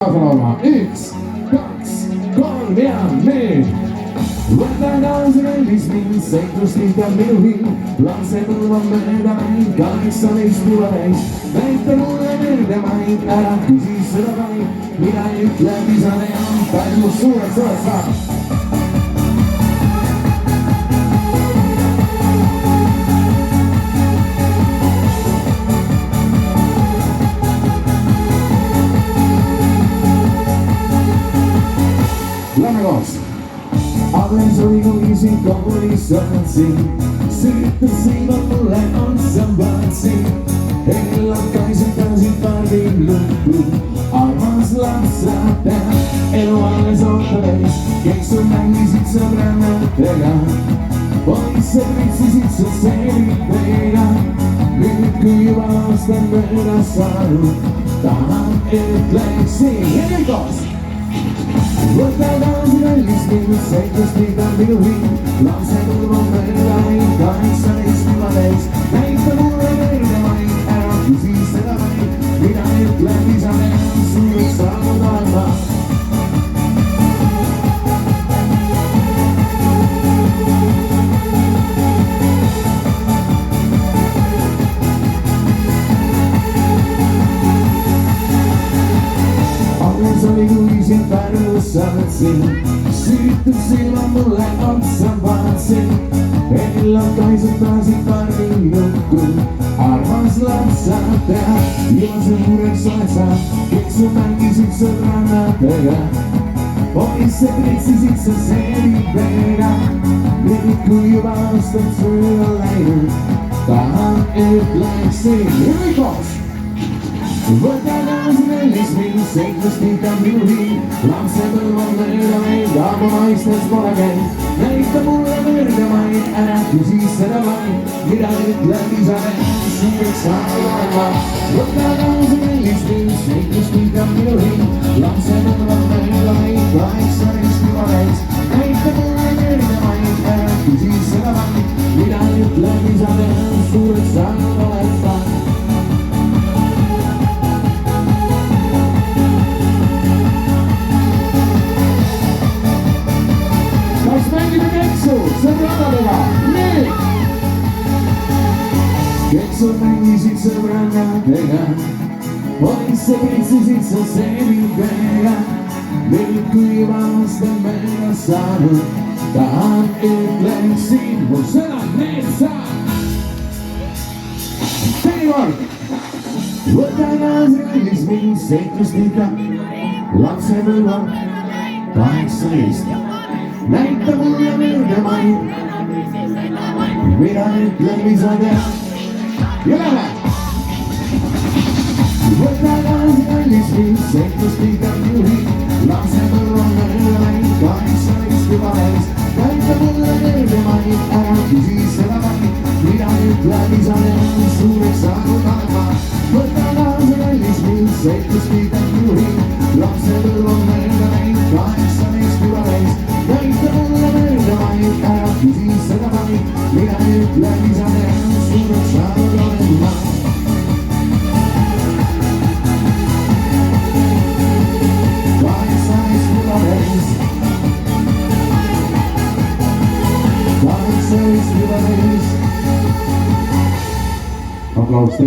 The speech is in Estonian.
kaasa laulma. 1, 2, 3 ja nüüd. Võta kaasa kallis mind, seiklust liitab minu hing. Lapse põlva mööda mind, 18 juba täis. Näita mulle meeldemaid, ära küsi seda vaid. Mida ütleb isa tean, palju suureks oled sa. Lähme koos. Alles oli kui siin koolis olin. Süütasid mulle otsa vaatsin. Elad kaisutasid parvin lõppu. Armas lapsa peal, elu alles ootaveis. Keksu mängisid sõbrannatega. Poisse vitsisid sa seeritega. Nüüd kui juba aastad mööda saanud, tahan ütleksin ja koos. Võta kaasa kallis mind, seiklust liitab minu hing. Lapse põlva mööda mind, 18 juba täis. Näita mulle meeldemaid, ära küsi seda vaid. Mida ütleb isa tean, suureks saanud olema. Alles oli kui siin Pärnus saatsin. Süütud silma mulle otsa vaatsin. Elad kaisutasid parvin lõppu. Armas lapsa peal, juba suureks oled sa. Keksu mängisid sõbrannatega. Poisse pritsisid sa seeritega. Nüüd kui juba aastad sööda läinud, tahan ütleksin ja koos. Võta kaasa kallis mind, seiklust liitab minu hing. Lapse põlva mööda meid, aga naistes pole käinud. Näita mulle meeldemaid, ära küsi seda vaid. Mida ütleb isa tean, suureks saanud olema. Võta kaasa kallis mind, seiklust liitab minu hing. Lapse põlva mööda meid, 18 juba täis. Näita mulle meeldemaid, ära küsi seda vaid. Mida ütleb isa tean, suureks saanud olema. Sõbrannadega, nüüd! Keksu mängisid sõbrannadega. Poisse pritsisid sa seeritega. Nüüd kui juba aastad mööda saanud, tahan ütleksin mu sõnad need sa. Teine kord! Võta kaasa kallis mind, seiklust liitab lapse põlva 18. Näita mulle meeldemaid, mida ütleb isa tean. Ja lähe! Võta kaasa kallis mind, seiklust liitab minu hing. Lapse põlva mööda meid, 18 juba täis. Näita mulle meeldemaid, ära küsi seda vaid. Mida ütleb isa tean, suureks saanud olema. Võta kaasa kallis mind, seiklust liitab minu hing. Lapse põlva mööda meid, 18 juba täis. Näita mulle meeldemaid, ära küsi seda vaid. Mida ütleb isa tean, suureks saanud olema. Aplaus teile.